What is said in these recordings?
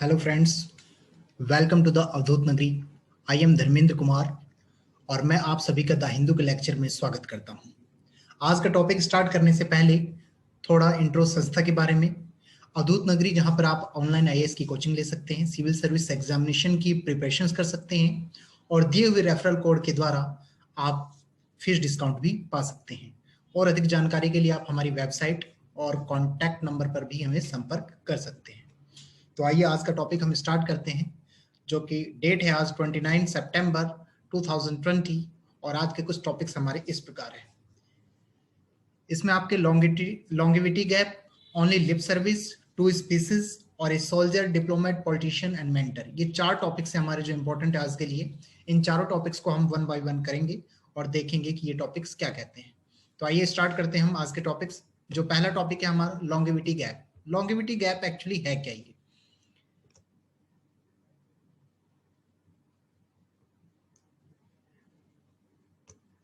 Hello friends, welcome to the Avdhoot Nagari. I M Dharmendra Kumar और मैं आप सभी का द हिंदू के लेक्चर में स्वागत करता हूं। आज का टॉपिक स्टार्ट करने से पहले थोड़ा इंट्रो संस्था के बारे में। अवधूत नगरी, जहां पर आप ऑनलाइन आईएएस की कोचिंग ले सकते हैं, सिविल सर्विस एग्जामिनेशन की प्रिपरेशन कर सकते हैं और दिए हुए रेफरल कोड के द्वारा आप फीस डिस्काउंट भी पा सकते हैं। और अधिक जानकारी के लिए आप हमारी वेबसाइट और कॉन्टैक्ट नंबर पर भी हमें संपर्क कर सकते हैं। तो आइए आज का टॉपिक हम स्टार्ट करते हैं, जो कि डेट है आज 29 सितंबर 2020 और आज के कुछ टॉपिक्स हमारे इस प्रकार हैं। इसमें आपके longevity gap, only lip service, two species और a soldier, diplomat, politician and mentor, ये चार टॉपिक्स हैं हमारे जो इंपॉर्टेंट है आज के लिए। इन चारों टॉपिक्स को हम वन बाय वन करेंगे और देखेंगे कि ये टॉपिक्स क्या कहते हैं। तो आइए स्टार्ट करते हैं हम आज के टॉपिक्स। जो पहला टॉपिक है हमारा longevity gap. Longevity gap actually है क्या? ये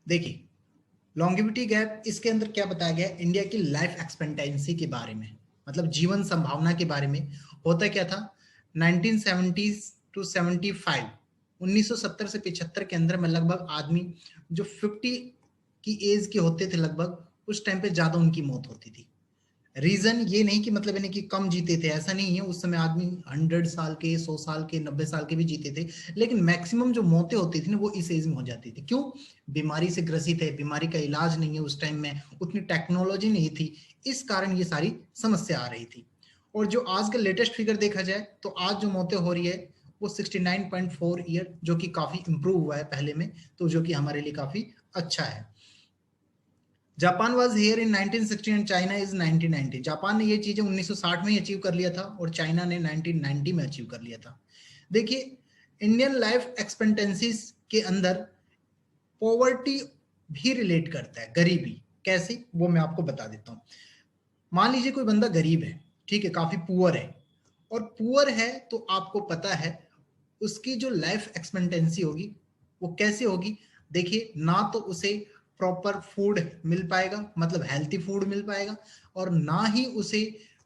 देखिए, लॉन्गेविटी गैप, इसके अंदर क्या बताया गया है? इंडिया की लाइफ एक्सपेक्टेंसी के बारे में, मतलब जीवन संभावना के बारे में। होता क्या था 1970 टू 75, 1970 से 75 के अंदर में लगभग आदमी जो 50 की एज के होते थे लगभग, उस टाइम पे ज्यादा उनकी मौत होती थी। रीजन ये नहीं कि मतलब यानी कि कम जीते थे, ऐसा नहीं है। उस समय आदमी 100 साल के, 100 साल के, 90 साल के भी जीते थे, लेकिन मैक्सिमम जो मौतें होती थी ना वो इस एज में हो जाती थी। क्यों? बीमारी से ग्रसित है, बीमारी का इलाज नहीं है, उस टाइम में उतनी टेक्नोलॉजी नहीं थी, इस कारण ये सारी समस्या आ रही थी। और जो आज का लेटेस्ट फिगर देखा जाए तो आज जो मौतें हो रही है वो 69.4 ईयर, जो कि काफी इंप्रूव हुआ है पहले में, तो जो कि हमारे लिए काफी अच्छा है। Japan was here in 1960 and China is 1990। Japan ने ये चीजें 1960 में ही अचीव कर लिया था और चाइना ने 1990 में अचीव कर लिया था। देखिए, इंडियन लाइफ एक्सपेक्टेंसीज के अंदर पॉवर्टी भी रिलेट करता है, गरीबी। कैसे, वो मैं आपको बता देता हूँ। मान लीजिए कोई बंदा गरीब है, ठीक है, काफी पुअर है, और पुअर है तो आपको पता है उसकी जो लाइफ एक्सपेक्टेंसी होगी वो कैसे होगी। देखिए, ना तो उसे प्रॉपर फूड मिल पाएगा, मतलब हेल्थी फूड मिल पाएगा, और ना ही उसे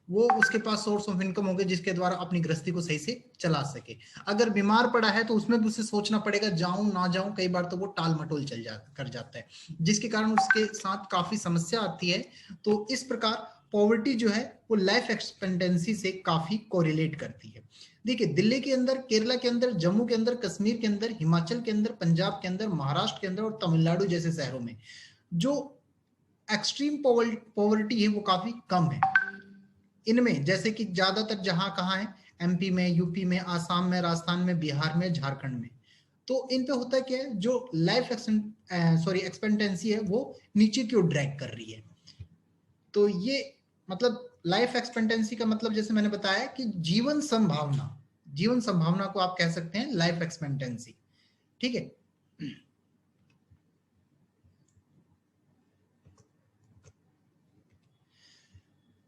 वो उसके पास सोर्स ऑफ इनकम होगा जिसके द्वारा अपनी गृहस्थी को सही से चला सके। अगर बीमार पड़ा है तो उसमें भी उसे सोचना पड़ेगा, जाऊं ना जाऊं, कई बार तो वो टाल मटोल कर जाता है, जिसके कारण उसके साथ काफी समस्या आती है। तो इस प्रकार पॉवर्टी जो है वो लाइफ एक्सपेक्टेंसी से काफी कोरिलेट करती है। देखिए, दिल्ली के अंदर, केरला के अंदर, जम्मू के अंदर, कश्मीर के अंदर, हिमाचल के अंदर, पंजाब के अंदर, महाराष्ट्र के अंदर और तमिलनाडु जैसे शहरों में जो एक्सट्रीम पॉवर्टी है वो काफी कम है। इनमें जैसे कि ज्यादातर जहां कहाँ है, एमपी में, यूपी में, आसाम में, राजस्थान में, बिहार में, झारखंड में। तो इन पे होता क्या है, जो लाइफ एक्सपेक्टेंसी है वो नीचे की ओर ड्रैग कर रही है। तो ये मतलब लाइफ एक्सपेक्टेंसी का मतलब जैसे मैंने बताया कि जीवन संभावना, जीवन संभावना को आप कह सकते हैं लाइफ एक्सपेक्टेंसी, ठीक है।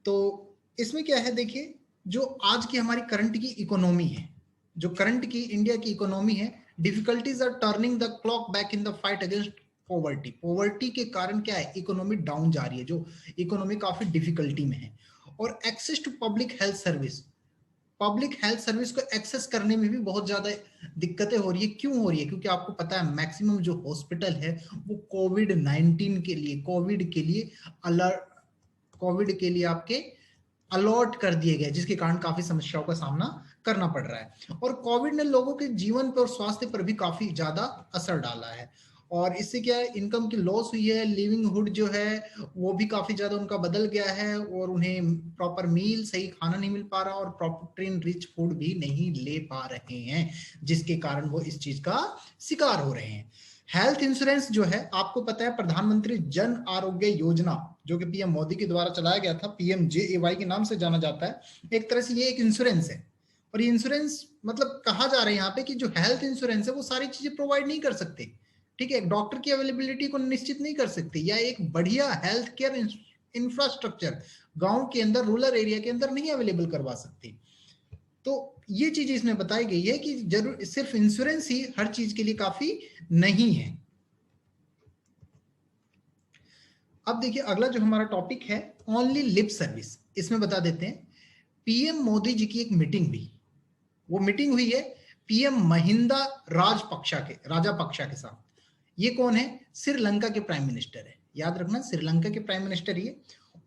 तो इसमें क्या है, देखिए, जो आज की हमारी करंट की इकोनॉमी है, जो करंट की इंडिया की इकोनॉमी है, difficulties are turning the clock back in the fight against poverty. Poverty के कारण क्या है, इकोनॉमी डाउन जा रही है, जो इकोनॉमी काफी डिफिकल्टी में है। और access to public health service, public health service को एक्सेस करने में भी बहुत ज्यादा दिक्कतें हो रही है। क्यों हो रही है? क्योंकि आपको पता है मैक्सिमम जो हॉस्पिटल है वो कोविड-19 के लिए, कोविड के लिए अलर्ट, कोविड के लिए आपके अलॉट कर दिए गए, जिसके कारण काफी समस्याओं का सामना करना पड़ रहा है। और कोविड ने लोगों के जीवन पर और स्वास्थ्य पर भी काफी ज्यादा असर डाला है, और इससे क्या है, इनकम की लॉस हुई है, लिविंगहुड जो है वो भी काफी ज्यादा उनका बदल गया है, और उन्हें प्रॉपर मील, सही खाना नहीं मिल पा रहा, और प्रोटीन रिच फूड भी नहीं ले पा रहे हैं, जिसके कारण वो इस चीज का शिकार हो रहे हैं। हेल्थ इंश्योरेंस जो है, आपको पता है प्रधानमंत्री जन आरोग्य योजना, जो कि पीएम मोदी के द्वारा चलाया गया था, पीएमजेएवाई के नाम से जाना जाता है। एक तरह से ये एक इंश्योरेंस है, और ये इंश्योरेंस मतलब कहा जा रहा है यहाँ पे कि जो हेल्थ इंश्योरेंस है वो सारी चीजें प्रोवाइड नहीं कर सकते, ठीक है। एक डॉक्टर की अवेलेबिलिटी को निश्चित नहीं कर सकते, या एक बढ़िया हेल्थ केयर इंफ्रास्ट्रक्चर गांव के अंदर, रूरल एरिया के अंदर नहीं अवेलेबल करवा सकते। तो ये चीज इसमें बताई गई है कि जरूर सिर्फ इंश्योरेंस ही हर चीज के लिए काफी नहीं है। अब देखिए, अगला जो हमारा टॉपिक है ओनली लिप सर्विस, इसमें बता देते हैं। पीएम मोदी जी की एक मीटिंग हुई, वो मीटिंग हुई है पीएम महिंदा राजापक्षा के साथ। ये कौन है? श्रीलंका के प्राइम मिनिस्टर है, याद रखना श्रीलंका के प्राइम मिनिस्टर ये।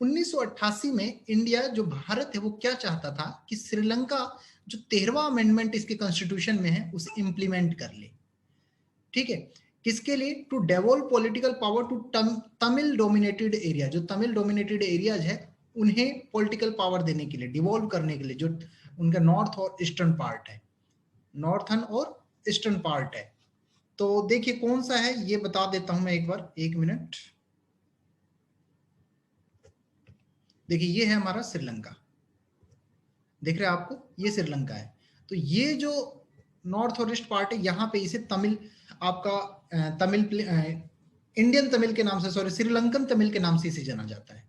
1988 में इंडिया जो भारत है वो क्या चाहता था कि श्रीलंका जो 13वां अमेंडमेंट इसके कॉन्स्टिट्यूशन में है उसे इंप्लीमेंट कर ले। ठीक है, किसके लिए? To develop political power to Tamil dominated area, जो तमिल डोमिनेटेड एरियाज है उन्हें पॉलिटिकल पावर देने के लिए, डिवॉल्व करने के लिए, जो उनका नॉर्थ और ईस्टर्न पार्ट है, नॉर्थन और ईस्टर्न पार्ट है। तो देखिए कौन सा है ये बता देता हूं मैं एक बार, एक मिनट। देखिए ये है हमारा श्रीलंका, दिख रहा है आपको, ये श्रीलंका है। तो ये जो नॉर्थ और ईस्ट पार्ट है यहाँ पे इसे तमिल, आपका तमिल इंडियन तमिल के नाम से, सॉरी श्रीलंकन तमिल के नाम से इसे जाना जाता है।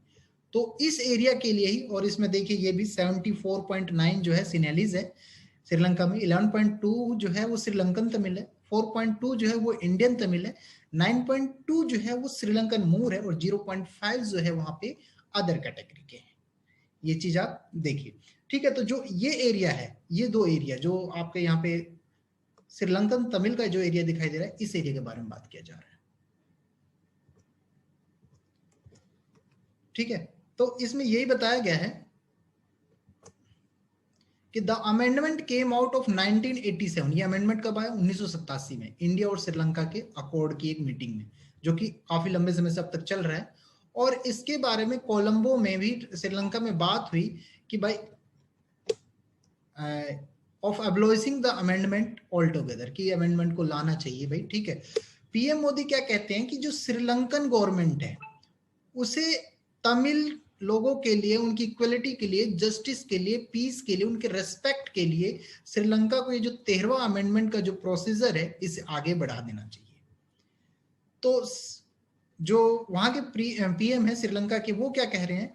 तो इस एरिया के लिए ही, और इसमें देखिए ये भी 74.9 जो है सिनेलिज है श्रीलंका में, 11.2 जो है वो श्रीलंकन तमिल है, 4.2 जो है वो इंडियन तमिल है, 9.2 जो है वो श्रीलंकन मूर है, और 0.5 जो है वहां पे अदर कैटेगरी के हैं। ये चीज आप देखिए, ठीक है। तो जो ये एरिया है, ये दो एरिया जो आपके यहाँ पे श्रीलंकन तमिल का जो एरिया दिखाई दे रहा है, इस एरिया के बारे में बात किया जा रहा है। ठीक है, तो इसमें यही बताया गया है कि the amendment came out of 1987। ये अमेंडमेंट कब आया? 1987 में, इंडिया और श्रीलंका के अकॉर्ड की एक मीटिंग में, जो कि काफी लंबे समय से अब तक चल रहा है। और इसके बारे में कोलंबो में भी श्रीलंका में बात हुई कि भाई of abolishing the amendment altogether, कि अमेंडमेंट को लाना चाहिए भाई। ठीक है, पीएम मोदी क्या कहते हैं कि जो श्रीलंकन गवर्नमेंट है उसे तमिल लोगों के लिए, उनकी इक्वलिटी के लिए, जस्टिस के लिए, पीस के लिए, उनके रेस्पेक्ट के लिए श्रीलंका को ये जो 13वां अमेंडमेंट का जो प्रोसीजर है इसे आगे बढ़ा देना चाहिए। तो जो वहां के पीएम है श्रीलंका के, वो क्या कह रहे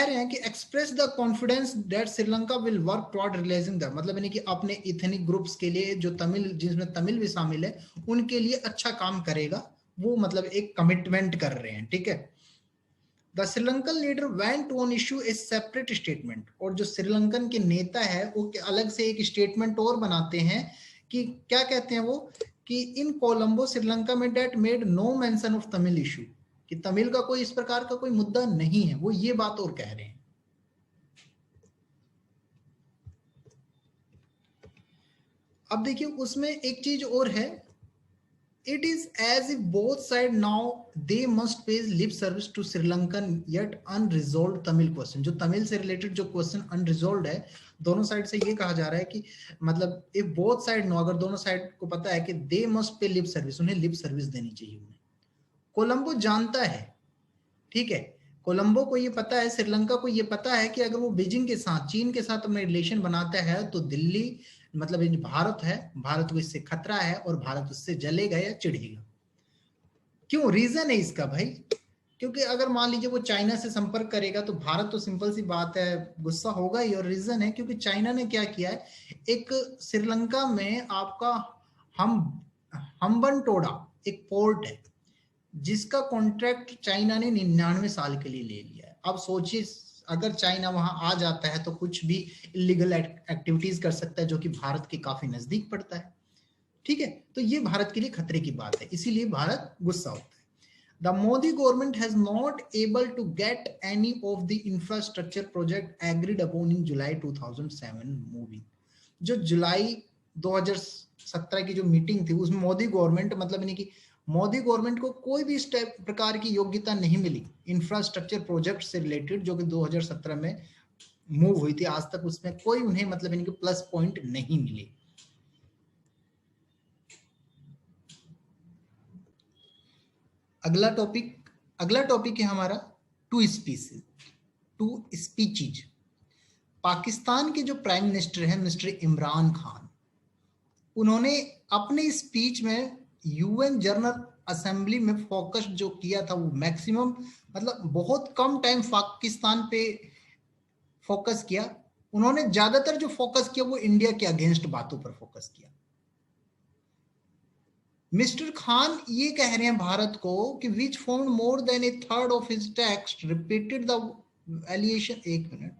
हैं कि express the confidence that Sri Lanka will work toward realizing the, मतलब यानी कि अपने इथनिक ग्रुप्स के लिए, जो तमिल, जिसमें तमिल भी शामिल है, उनके लिए अच्छा काम करेगा, वो मतलब एक कमिटमेंट कर रहे हैं। ठीक है, the Sri Lankan leader went on issue A separate statement, और जो श्रीलंकन के नेता है वो अलग से एक स्टेटमेंट और बनाते हैं कि क्या कहते हैं वो, कि इन कोलंबो श्रीलंका में that made no mention of Tamil issue, कि तमिल का कोई इस प्रकार का कोई मुद्दा नहीं है, वो ये बात और कह रहे हैं। अब देखिए उसमें एक चीज और है, it is as if both sides now they must pay lip service to Sri Lankan yet unresolved Tamil question, जो तमिल से रिलेटेड जो क्वेश्चन अनरिजोल्व है, दोनों साइड से ये कहा जा रहा है कि मतलब if both side नो, अगर दोनों साइड को पता है कि they must pay lip service, उन्हें लिप सर्विस देनी चाहिए उन्हें। कोलंबो जानता है, ठीक है, कोलंबो को ये पता है, श्रीलंका को ये पता है कि अगर वो बीजिंग के साथ, चीन के साथ अपने रिलेशन बनाता है तो दिल्ली, मतलब ये भारत है, भारत को इससे खतरा है और भारत उससे जलेगा या चिढ़ेगा। क्यों? रीजन है इसका भाई, क्योंकि अगर मान लीजिए वो चाइना से संपर्क करेगा तो भारत तो सिंपल सी बात है गुस्सा होगा ही, और रीजन है क्योंकि चाइना ने क्या किया है, एक श्रीलंका में आपका हम्बनटोड़ा एक पोर्ट है जिसका कॉन्ट्रैक्ट चाइना ने 99 साल के लिए ले लिया है। अब सोचिए अगर चाइना वहां आ जाता है तो कुछ भी इलीगल एक्टिविटीज कर सकता है, जो कि भारत के काफी नजदीक पड़ता है। ठीक है, तो ये भारत के लिए खतरे की बात है, इसीलिए भारत गुस्सा होता है। The Modi government has not able to get any of the infrastructure project agreed upon in July 2007 moving. जो जुलाई 2017 की जो मीटिंग थी उसमें मोदी गवर्नमेंट, मतलब यानी कि मोदी गवर्नमेंट को कोई भी इस प्रकार की योग्यता नहीं मिली इंफ्रास्ट्रक्चर प्रोजेक्ट से रिलेटेड, जो कि 2017 में मूव हुई थी, आज तक उसमें कोई उन्हें मतलब इनके प्लस पॉइंट नहीं मिले। अगला टॉपिक है हमारा टू स्पीचीज। पाकिस्तान के जो प्राइम मिनिस्टर हैं मिस्टर इमरान खान, उन्होंने अपने स्पीच में यूएन जनरल असेंबली में फोकस जो किया था वो मैक्सिमम, मतलब बहुत कम टाइम पाकिस्तान पे फोकस किया। उन्होंने ज्यादातर जो फोकस किया वो इंडिया के अगेंस्ट बातों पर फोकस किया। मिस्टर खान ये कह रहे हैं भारत को कि which found more than a third of his text repeated the allegation, एक minute,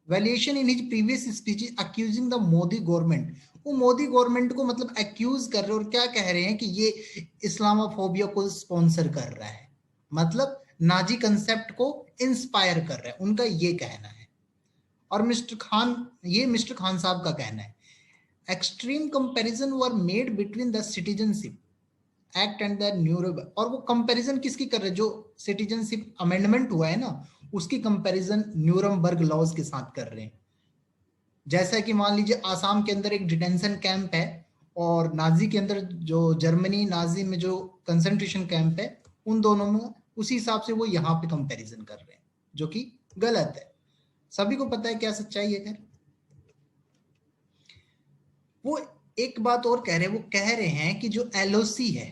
valuation in his previous speech accusing the Modi government, वो मोदी गवर्नमेंट को मतलब एक्यूज कर रहे हैं और क्या कह रहे हैं कि ये इस्लामोफोबिया को स्पॉन्सर कर रहा है, मतलब नाजी कंसेप्ट को इंस्पायर कर रहा है, उनका ये कहना है। और मिस्टर खान साहब का कहना है, extreme comparison were made between the citizenship act and the neural, और वो कंपैरिजन किसकी कर रहे हैं, जो सिटीजनशिप अमेंडमेंट हुआ है ना, उसकी कंपैरिजन न्यूरमबर्ग लॉज के साथ कर रहे हैं। जैसा कि मान लीजिए आसाम के अंदर एक डिटेंशन कैंप है और नाजी के अंदर जो जर्मनी नाजी में जो कंसंट्रेशन कैंप है, उन दोनों में उसी हिसाब से वो यहाँ पे कंपैरिजन कर रहे हैं, जो कि गलत है। सभी को पता है क्या सच्चाई है। खैर वो एक बात और कह रहे हैं, वो कह रहे हैं कि जो एलओसी है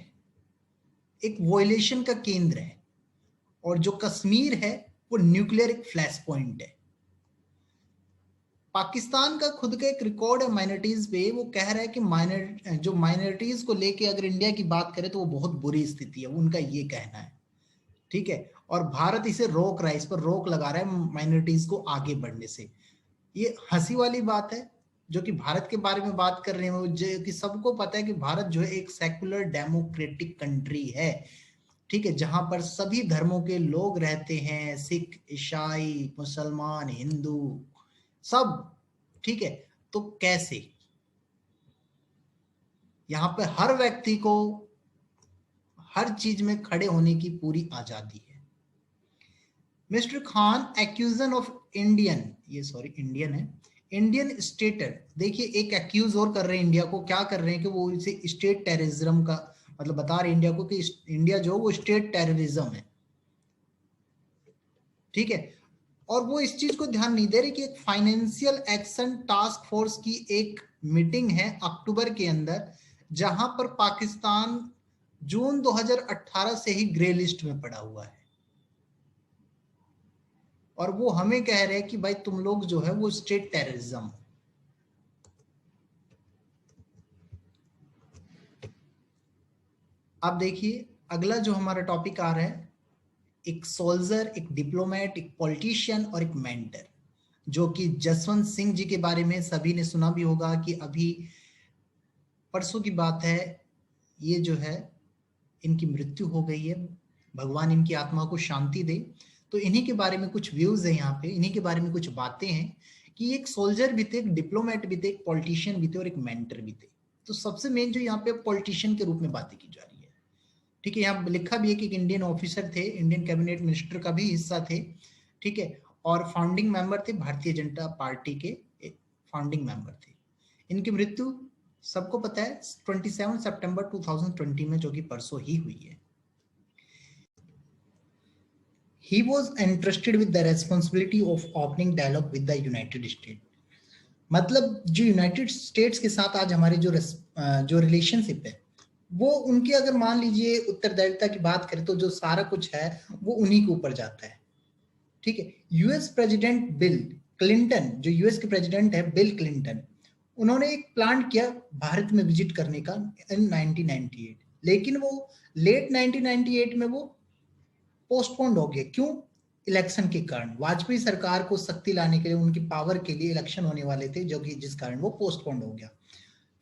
एक वोलेशन का केंद्र है और जो कश्मीर है वो न्यूक्लियर एक फ्लैश पॉइंट है। पाकिस्तान का खुद का एक रिकॉर्ड है माइनॉरिटीज पे, वो कह रहा है कि जो माइनॉरिटीज को लेके अगर इंडिया की बात करें तो वो बहुत बुरी स्थिति है, उनका ये कहना है। ठीक है, और भारत इसे रोक रहा है, इस पर रोक लगा रहा है माइनॉरिटीज को आगे बढ़ने से। ये हंसी वाली बात है जो कि भारत के बारे में बात कर रहे हैं, जो कि सबको पता है कि भारत जो है एक सेकुलर डेमोक्रेटिक कंट्री है। ठीक है, जहां पर सभी धर्मों के लोग रहते हैं, सिख, ईसाई, मुसलमान, हिंदू, सब। ठीक है, तो कैसे यहां पे हर व्यक्ति को हर चीज में खड़े होने की पूरी आजादी है। मिस्टर खान एक्यूजन ऑफ इंडियन है, इंडियन स्टेटर, देखिए एक एक्यूज और कर रहे हैं इंडिया को, क्या कर रहे हैं कि वो इसे स्टेट टेररिज्म का मतलब बता रहे हैं इंडिया को कि इंडिया जो वो स्टेट टेररिज्म है। ठीक है, और वो इस चीज को ध्यान नहीं दे रहे कि एक फाइनेंशियल एक्शन टास्क फोर्स की एक मीटिंग है अक्टूबर के अंदर, जहां पर पाकिस्तान जून 2018 से ही ग्रे लिस्ट में पड़ा हुआ है, और वो हमें कह रहे हैं कि भाई तुम लोग जो है वो स्टेट टेररिज्म। अब देखिए अगला जो हमारा टॉपिक आ रहा है, एक सोल्जर, एक डिप्लोमेट, एक पॉलिटिशियन और एक मेंटर, जो कि जसवंत सिंह जी के बारे में सभी ने सुना भी होगा कि अभी परसों की बात है, ये जो है इनकी मृत्यु हो गई है, भगवान इनकी आत्मा को शांति दे। तो इन्हीं के बारे में कुछ व्यूज है यहाँ पे, इन्हीं के बारे में कुछ बातें हैं कि एक सोल्जर भी थे, एक डिप्लोमेट भी थे, एक पॉलिटिशियन भी थे और एक मेंटर भी थे। तो सबसे मेन जो यहाँ पे पॉलिटिशियन के रूप में बातें की जा रही है। ठीक है, यहाँ लिखा भी है कि एक इंडियन ऑफिसर थे, इंडियन कैबिनेट मिनिस्टर का भी हिस्सा थे। ठीक है, और फाउंडिंग मेंबर थे, भारतीय जनता पार्टी के फाउंडिंग मेंबर थे। इनकी मृत्यु सबको पता है 27 सितंबर 2020 में, जो कि परसों ही हुई है। He was entrusted with the responsibility of opening dialogue with the United States. मतलब जो यूनाइटेड स्टेट्स के साथ आज हमारे जो रिलेशनशिप है, वो उनके अगर मान लीजिए उत्तरदायित्व की बात करें तो जो सारा कुछ है वो उन्हीं के ऊपर जाता है। ठीक है, यूएस प्रेसिडेंट बिल क्लिंटन, जो यूएस के प्रेसिडेंट है बिल क्लिंटन, उन्होंने एक प्लान किया भारत में विजिट करने का इन 1998, लेकिन वो लेट 1998 में वो पोस्टपोन्ड हो गया। क्यों? इलेक्शन के कारण, वाजपेयी सरकार को शक्ति लाने के लिए, उनकी पावर के लिए इलेक्शन होने वाले थे, जो कि जिस कारण वो पोस्टपोन्ड हो गया।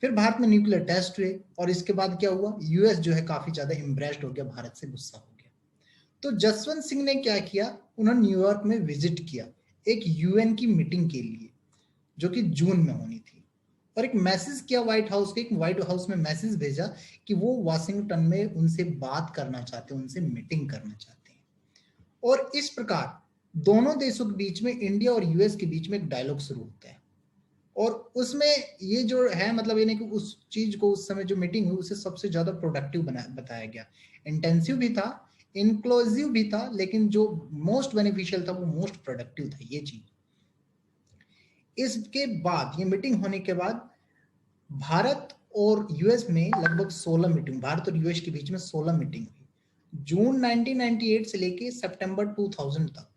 फिर भारत में न्यूक्लियर टेस्ट हुए और इसके बाद क्या हुआ, यूएस जो है काफी ज्यादा इम्प्रेस्ड हो गया, भारत से गुस्सा हो गया। तो जसवंत सिंह ने क्या किया, उन्होंने न्यूयॉर्क में विजिट किया एक यूएन की मीटिंग के लिए, जो कि जून में होनी थी, और एक मैसेज किया व्हाइट हाउस के, व्हाइट हाउस में मैसेज भेजा कि वो वाशिंगटन में उनसे बात करना चाहते हैं, उनसे मीटिंग करना चाहते हैं। और इस प्रकार दोनों देशों के बीच में, इंडिया और यूएस के बीच में एक डायलॉग शुरू होता है, और उसमें ये जो है मतलब ये नहीं कि उस चीज को, उस समय जो मीटिंग हुई उसे सबसे ज्यादा प्रोडक्टिव बताया गया, इंटेंसिव भी था, इंक्लूसिव भी था, लेकिन जो मोस्ट बेनिफिशियल था वो मोस्ट प्रोडक्टिव था ये चीज। इसके बाद, ये मीटिंग होने के बाद, भारत और यूएस में लगभग 16 मीटिंग, भारत और यूएस के बीच में 16 मीटिंग हुई जून 1998 से लेके सितंबर 2000 तक,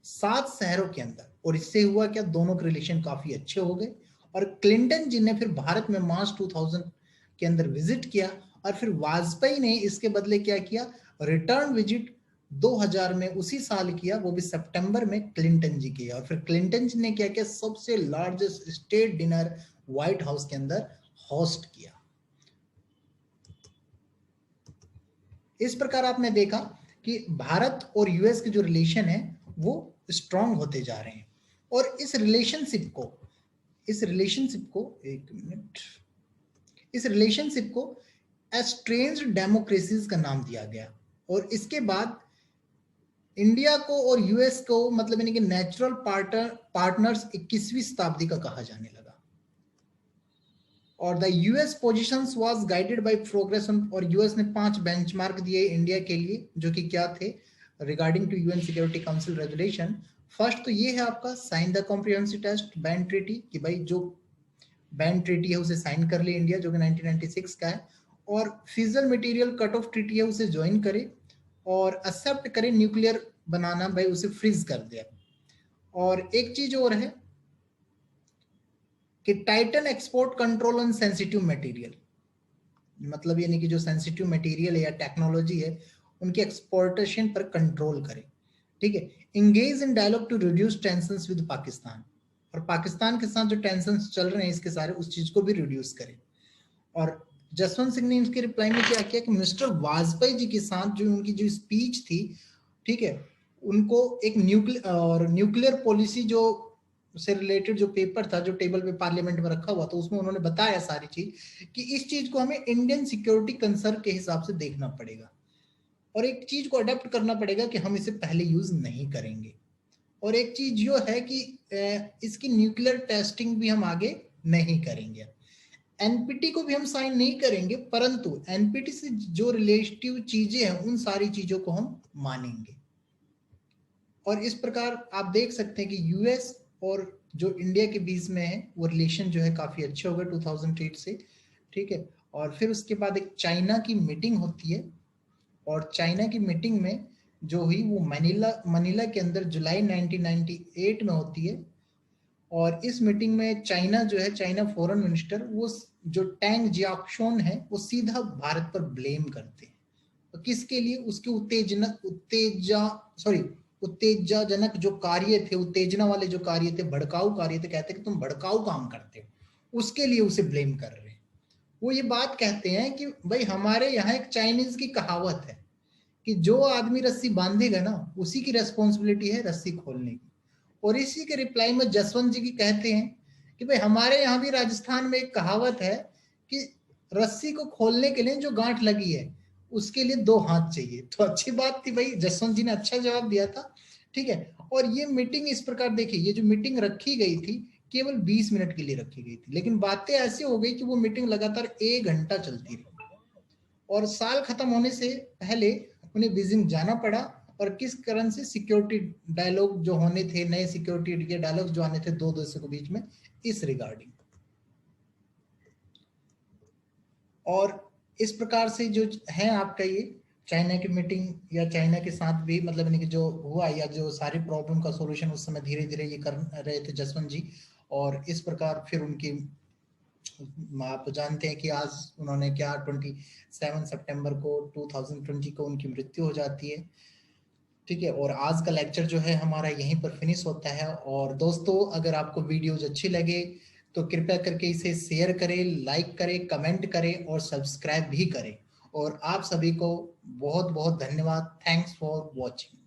7 शहरों के अंदर। और इससे हुआ क्या, दोनों के रिलेशन काफी अच्छे हो गए, और क्लिंटन जी ने फिर भारत में मार्च 2000 के अंदर विजिट किया, और फिर वाजपेयी ने इसके बदले क्या किया, रिटर्न विजिट 2000 में उसी साल किया, वो भी सितंबर में क्लिंटन जी किया। और फिर क्लिंटन जी ने क्या किया, सबसे largest state dinner white house के अंदर होस्ट किया। इस प्रकार आपने देखा कि भारत और यूएस के जो रिलेशन है वो स्ट्रांग होते जा रहे हैं। और इस रिलेशनशिप को एक मिनट, इस रिलेशनशिप को एस्ट्रेंज्ड डेमोक्रेसीज का नाम दिया गया। और इसके बाद इंडिया को और यूएस को मतलब यानी कि नेचुरल पार्टनर्स 21वीं शताब्दी का कहा जाने लगा। और the US positions was guided by progress. और यूएस ने 5 बेंचमार्क दिए इंडिया के लिए, जो कि क्या थे, regarding to UN security council resolution. First तो ये है आपका sign the comprehensive test ban treaty, कि भाई जो बैंड ट्रीटी है उसे साइन कर ले इंडिया, जो कि 1996 का है। और fizzle material cut off treaty है उसे ज्वाइन करे, और एक्सेप्ट करे न्यूक्लियर बनाना, भाई उसे फ्रीज कर दिया। और एक चीज और है कि Titan export control on sensitive material, मतलब यानी कि जो सेंसिटिव मटेरियल है या टेक्नोलॉजी है उनकी एक्सपोर्टेशन पर कंट्रोल करे। ठीक है, engage in dialogue to reduce tensions with Pakistan, और पाकिस्तान के साथ जो टेंशंस चल रहे हैं इसके सारे, उस चीज को भी रिड्यूस करे। और जसवंत सिंह ने इसके रिप्लाई में क्या किया कि मिस्टर वाजपेयी जी के साथ जो उनकी जो स्पीच थी, ठीक है, उनको एक न्यूक्लियर पॉलिसी जो से रिलेटेड जो पेपर था जो टेबल पे पार्लियामेंट में रखा हुआ था, उसमें उन्होंने बताया सारी चीज कि इस चीज को हमें इंडियन सिक्योरिटी कंसर्न के हिसाब से देखना पड़ेगा, और एक चीज को अडेप्ट करना पड़ेगा कि हम इसे पहले यूज नहीं करेंगे। और एक चीज जो है कि इसकी न्यूक्लियर टेस्टिंग भी हम आगे नहीं करेंगे, एनपीटी को भी हम साइन नहीं करेंगे, परंतु एनपीटी से जो रिलेटिव चीजें हैं उन सारी चीजों को हम मानेंगे। और इस प्रकार आप देख सकते हैं कि यूएस और जो इंडिया के बीच में है वो रिलेशन जो है काफी अच्छे हो गए 2008 से। ठीक है, और फिर उसके बाद एक चाइना की मीटिंग होती है, और चाइना की मीटिंग में जो हुई वो मनीला के अंदर जुलाई 1998 में होती है। और इस मीटिंग में चाइना जो है, चाइना फॉरेन मिनिस्टर, वो जो टैंग जियाक्शोन है वो सीधा भारत पर ब्लेम करते हैं। तो किसके लिए, उसके उत्तेजनाजनक जो कार्य थे, उत्तेजना वाले जो कार्य थे, भड़काऊ कार्य थे, कहते हैं कि तुम भड़काऊ काम करते हो, उसके लिए उसे ब्लेम कर रहे हैं। वो ये बात कहते हैं कि भाई हमारे यहाँ एक चाइनीज की कहावत है कि जो आदमी रस्सी बांधेगा ना उसी की रेस्पॉन्सिबिलिटी है रस्सी खोलने की। और इसी के रिप्लाई में जसवंत जी की कहते हैं कि भाई हमारे यहाँ भी राजस्थान में एक कहावत है कि रस्सी को खोलने के लिए जो गांठ लगी है उसके लिए 2 हाथ चाहिए। तो अच्छी बात थी भाई, जसवंत जी ने अच्छा जवाब दिया था। ठीक है, और ये मीटिंग इस प्रकार देखिए, ये जो मीटिंग रखी गई थी केवल 20 मिनट के लिए रखी गई थी, लेकिन बातें ऐसी हो गई कि वो मीटिंग लगातार 1 घंटा चलती रही, और साल खत्म होने से पहले उन्हें बीजिंग जाना पड़ा। और किस कारण से, सिक्योरिटी डायलॉग जो होने थे, नए सिक्योरिटी के डायलॉग जो आने थे दो देशों के बीच में, इस रिगार्डिंग। और इस प्रकार से जो है आपका ये चाइना की मीटिंग, या चाइना के साथ भी मतलब यानी कि जो हुआ, या जो सारी प्रॉब्लम का सॉल्यूशन उस समय धीरे धीरे ये कर रहे थे जसवंत जी। और इस प्रकार फिर उनकी, आप जानते हैं कि आज उन्होंने क्या 27 सितंबर को 2020 को उनकी मृत्यु हो जाती है। ठीक है, और आज का लेक्चर जो है हमारा यहीं पर फिनिश होता है। और दोस्तों अगर आपको वीडियोज अच्छी लगे तो कृपया करके इसे शेयर करें, लाइक करें, कमेंट करें और सब्सक्राइब भी करें। और आप सभी को बहुत बहुत धन्यवाद। Thanks for watching.